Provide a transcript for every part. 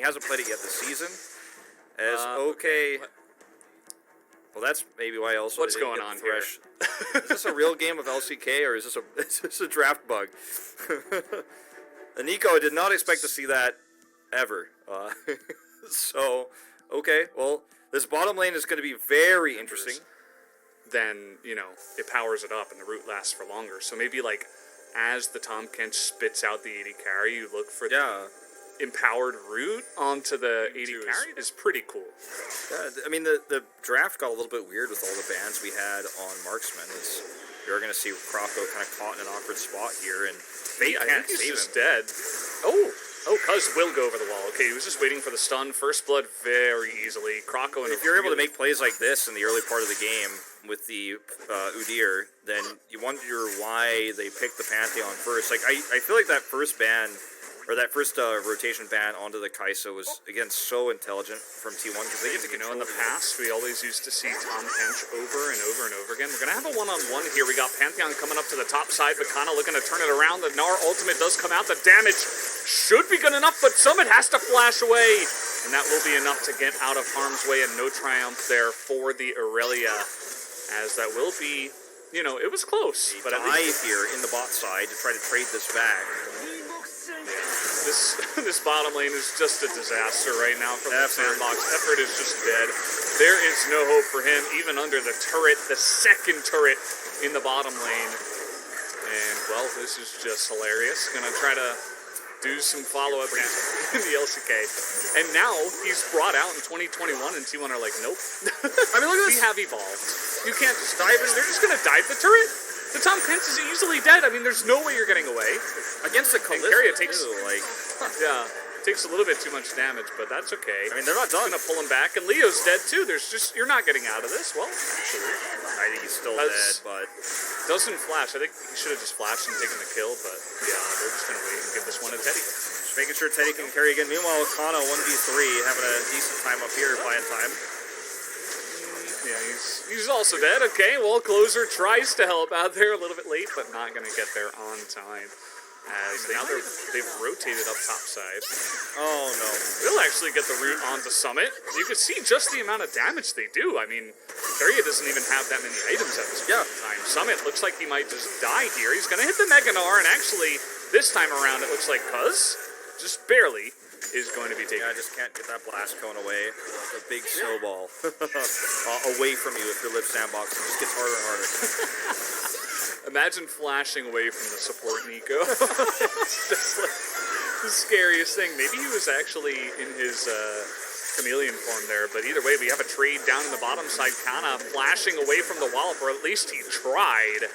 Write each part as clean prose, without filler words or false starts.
hasn't played it yet this season. Okay. Well, that's maybe why also. What's going on here? Is this a real game of LCK, or is this a draft bug? Nico did not expect to see that ever. So, okay, well, this bottom lane is going to be very interesting. Then, you know, it powers it up and the root lasts for longer. So maybe, like, as the Tahm Kench spits out the AD carry, you look for the empowered root onto the AD carry is pretty cool. Yeah, I mean, the draft got a little bit weird with all the bans we had on Marksman. You're going to see Croco kind of caught in an awkward spot here, and Fate can't save him. He's dead. Oh, Cuz will go over the wall. Okay, he was just waiting for the stun. First blood very easily. Croco and if you're able to make plays like this in the early part of the game with the Udyr, then you wonder why they picked the Pantheon first. Like, I feel like that first ban, or that first rotation ban onto the Kai'Sa was, again, so intelligent from T1 because they get to control. In the past, we always used to see Tahm Kench over and over and over again. We're going to have a one-on-one here. We got Pantheon coming up to the top side, but kind of looking to turn it around. The Gnar ultimate does come out. The damage should be good enough, but Summit has to flash away. And that will be enough to get out of harm's way, and no triumph there for the Aurelia, as that will be, you know, it was close. But at least here in the bot side to try to trade this back. This bottom lane is just a disaster right now from the Sandbox. Effort is just dead. There is no hope for him, even under the turret, the second turret in the bottom lane. And, well, this is just hilarious. Gonna try to do some follow-up in the LCK. And now he's brought out in 2021, and T1 are like, nope. I mean, look at this. We have evolved. You can't just dive in. They're just gonna dive the turret. The Tahm Kench is easily dead. I mean, there's no way you're getting away. Against the Kalista, takes a little bit too much damage, but that's okay. I mean, they're not done. Gonna pull him back, and Leo's dead too. You're not getting out of this. Well, actually, I think he's still dead, but doesn't flash. I think he should have just flashed and taken the kill, but yeah, they're just gonna wait and give this one to Teddy. Just making sure Teddy can carry again. Meanwhile, Kana 1v3 having a decent time up here, buying time. Yeah, he's also dead. Okay, well, Closer tries to help out there a little bit late, but not going to get there on time. As now they've rotated up top side. Oh, no. They'll actually get the root onto Summit. You can see just the amount of damage they do. I mean, Keria doesn't even have that many items at this point in time. Summit looks like he might just die here. He's going to hit the Mega Gnar, and actually, this time around, it looks like Cuz, just barely, is going to be taken. Yeah, I just can't get that blast cone away. Like a big snowball away from you if your lip sandbox. It just gets harder and harder. Imagine flashing away from the support Nico. It's just like the scariest thing. Maybe he was actually in his chameleon form there, but either way, we have a trade down in the bottom side. Kana flashing away from the wallop, or at least he tried,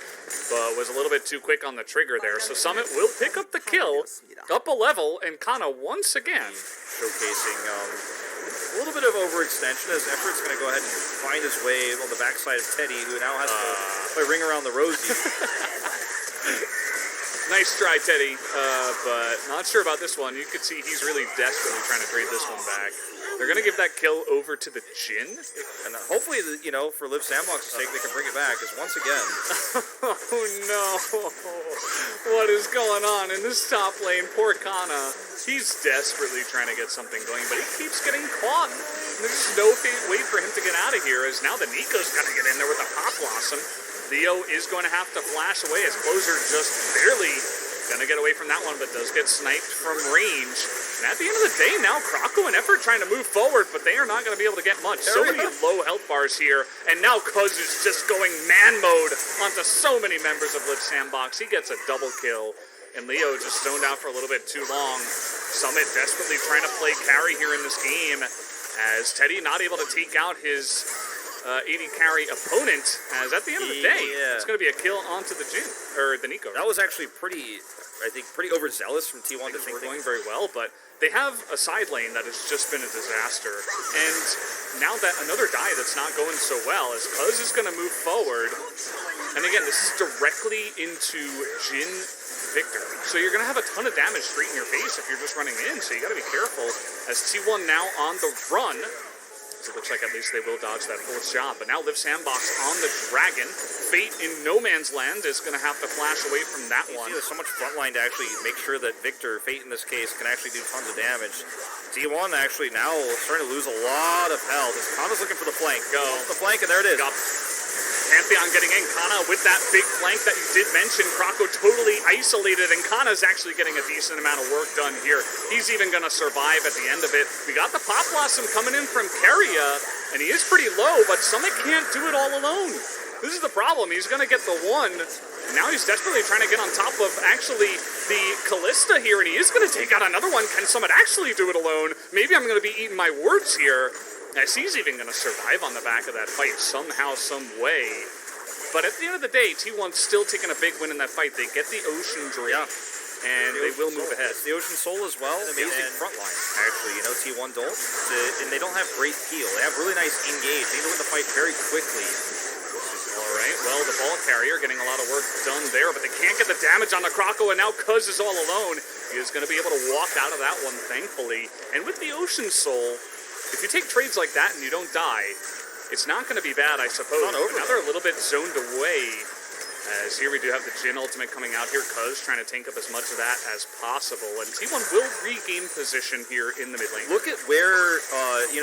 but was a little bit too quick on the trigger there. So Summit will pick up the kill, up a level, and Kana once again showcasing a little bit of overextension as Effort's going to go ahead and find his way on the backside of Teddy, who now has to play Ring Around the Rosie. Nice try, Teddy, but not sure about this one. You could see he's really desperately trying to trade this one back. They're going to give that kill over to the Jhin. And hopefully, you know, for Liv Sandbox's sake, they can bring it back, because once again... Oh, no. What is going on in this top lane? Poor Kana. He's desperately trying to get something going, but he keeps getting caught. And there's just no way for him to get out of here, as now the Nico's going to get in there with a Pop Blossom. Leo is going to have to flash away, as Closer just barely going to get away from that one, but does get sniped from range. And at the end of the day, now Croco and Effort trying to move forward, but they are not going to be able to get much. So many low health bars here, and now Cuz is just going man mode onto so many members of Liv Sandbox. He gets a double kill, and Leo just stoned out for a little bit too long. Summit desperately trying to play carry here in this game, as Teddy not able to take out his AD carry opponent, as at the end of the day, it's going to be a kill onto the Jhin, or the Nico. That was actually pretty overzealous from T1 to think we're going very well, but they have a side lane that has just been a disaster, and now that another die that's not going so well, as Cuz is going to move forward, and again, this is directly into Jhin Victor, so you're going to have a ton of damage straight in your face if you're just running in, so you got to be careful, as T1 now on the run. So it looks like at least they will dodge that fourth shot. But now Liv Sandbox on the Dragon. Fate in no man's land is going to have to flash away from that one. There's so much frontline to actually make sure that Victor, Fate in this case, can actually do tons of damage. T1 actually now starting to lose a lot of health. Kana's looking for the flank. Go. The flank, and there it is. Got Pantheon getting in. Kana with that big flank that you did mention. Krako totally isolated, and Kana's actually getting a decent amount of work done here. He's even going to survive at the end of it. We got the Pop Blossom coming in from Keria, and he is pretty low, but Summit can't do it all alone. This is the problem. He's going to get the one. Now he's desperately trying to get on top of actually the Callista here, and he is going to take out another one. Can Summit actually do it alone? Maybe I'm going to be eating my words here, as he's even going to survive on the back of that fight somehow, some way. But at the end of the day, T1's still taking a big win in that fight. They get the Ocean Drake, and they will move ahead. The Ocean Soul as well. Amazing front line, actually. You know, T1 don't. And they don't have great heal. They have really nice engage. They win the fight very quickly. All right, well, the ball carrier getting a lot of work done there, but they can't get the damage on the Krako, and now Cuz is all alone. He is going to be able to walk out of that one, thankfully. And with the Ocean Soul, if you take trades like that and you don't die, it's not going to be bad, I suppose. But now they're a little bit zoned away. As here we do have the Jhin ultimate coming out here. Cuz trying to tank up as much of that as possible. And T1 will regain position here in the mid lane. Look at where,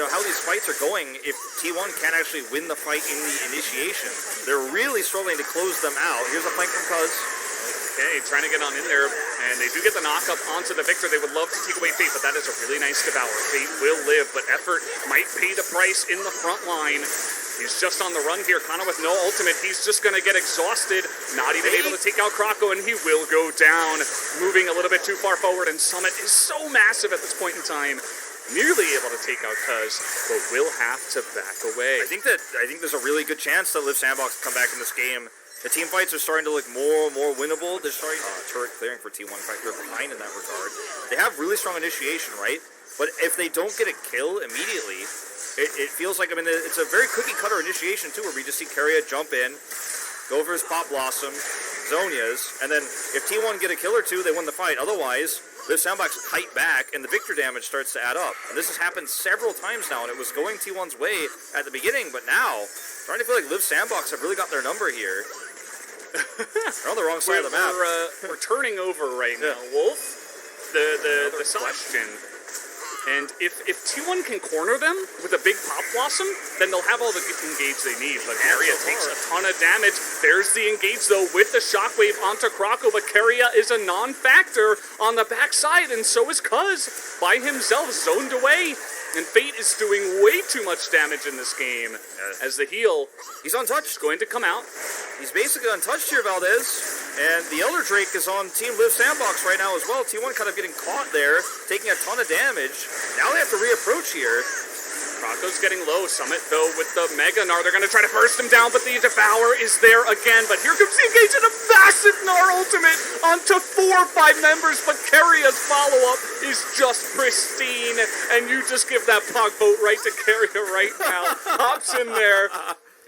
how these fights are going. If T1 can't actually win the fight in the initiation, they're really struggling to close them out. Here's a flank from Cuz. Okay, trying to get on in there, and they do get the knock-up onto the Victor. They would love to take away Fate, but that is a really nice devour. Fate will live, but effort might pay the price in the front line. He's just on the run here. Kana with no ultimate. He's just going to get exhausted, not even able to take out Krako, and he will go down, moving a little bit too far forward, and Summit is so massive at this point in time. Nearly able to take out Cuz, but will have to back away. I think there's a really good chance that Liv Sandbox come back in this game. The team fights are starting to look more and more winnable. They're starting turret clearing for T1. In fact, they're behind in that regard. They have really strong initiation, right? But if they don't get a kill immediately, it feels like, it's a very cookie-cutter initiation, too, where we just see Keria jump in, go for his Pop Blossom, Zhonya's, and then if T1 get a kill or two, they win the fight. Otherwise, Liv Sandbox kite back, and the Victor damage starts to add up. And this has happened several times now, and it was going T1's way at the beginning, but now, starting to feel like Liv Sandbox have really got their number here. They're on the wrong side of the map. We're turning over right now. Wolf, the question, and if T1 can corner them with a big Pop Blossom, then they'll have all the engage they need. But Keria takes a ton of damage. There's the engage, though, with the Shockwave onto Krako, but Keria is a non-factor on the backside, and so is Cuz by himself, zoned away. And Fate is doing way too much damage in this game. As the heal, he's untouched. Is going to come out. He's basically untouched here, Valdez. And the Elder Drake is on Team Liv Sandbox right now as well. T1 kind of getting caught there, taking a ton of damage. Now they have to reapproach here. Krako's getting low. Summit, though, with the Mega Gnar. They're going to try to burst him down, but the Devour is there again. But here comes the engage and a massive Gnar ultimate onto 4 or 5 members. But Keria's follow-up is just pristine. And you just give that Pog boat right to Keria right now. Hops in there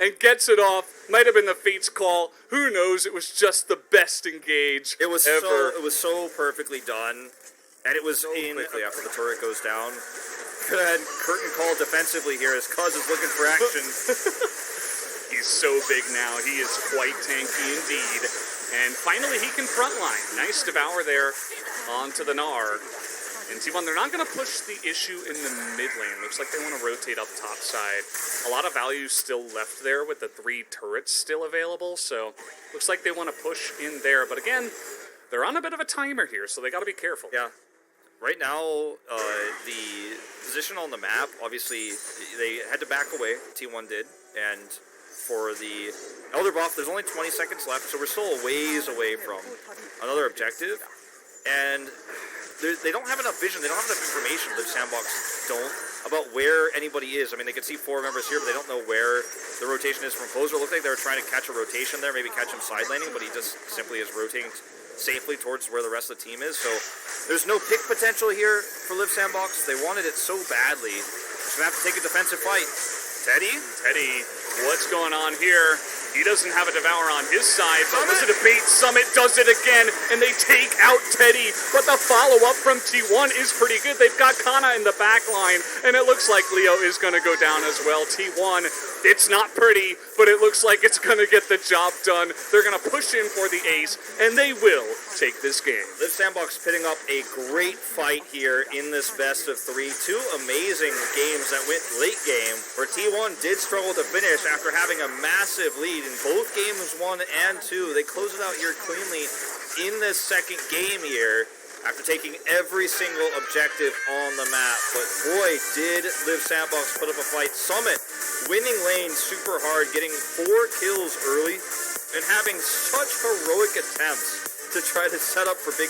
and gets it off. Might have been the Fate's call. Who knows? It was just the best engage ever. It was so perfectly done. And it was so quickly after the turret goes down. Go ahead, curtain call defensively here as Cuz is looking for action. He's so big now. He is quite tanky indeed. And finally, he can frontline. Nice devour there onto the Gnar. And T1, they're not going to push the issue in the mid lane. Looks like they want to rotate up top side. A lot of value still left there with the 3 turrets still available. So looks like they want to push in there. But again, they're on a bit of a timer here, so they got to be careful. Yeah. Right now, the position on the map, obviously, they had to back away, T1 did, and for the Elder buff, there's only 20 seconds left, so we're still a ways away from another objective, and they don't have enough vision, they don't have enough information, Liv Sandbox don't, about where anybody is. They can see 4 members here, but they don't know where the rotation is from Closer. It looked like they were trying to catch a rotation there, maybe catch him side laning, but he just simply is rotating safely towards where the rest of the team is, so there's no pick potential here for Liv Sandbox. They wanted it so badly. Just gonna have to take a defensive fight. Teddy, what's going on here? He doesn't have a Devour on his side, but was it a bait? Summit does it again, and they take out Teddy. But the follow-up from T1 is pretty good. They've got Kana in the back line, and it looks like Leo is going to go down as well. T1, it's not pretty, but it looks like it's going to get the job done. They're going to push in for the ace, and they will take this game. Liv Sandbox pitting up a great fight here in this best of 3. 2 amazing games that went late game, where T1 did struggle to finish after having a massive lead in both games 1 and 2. They close it out here cleanly in this second game here after taking every single objective on the map. But boy, did Liv Sandbox put up a fight. Summit winning lane super hard, getting 4 kills early and having such heroic attempts to try to set up for big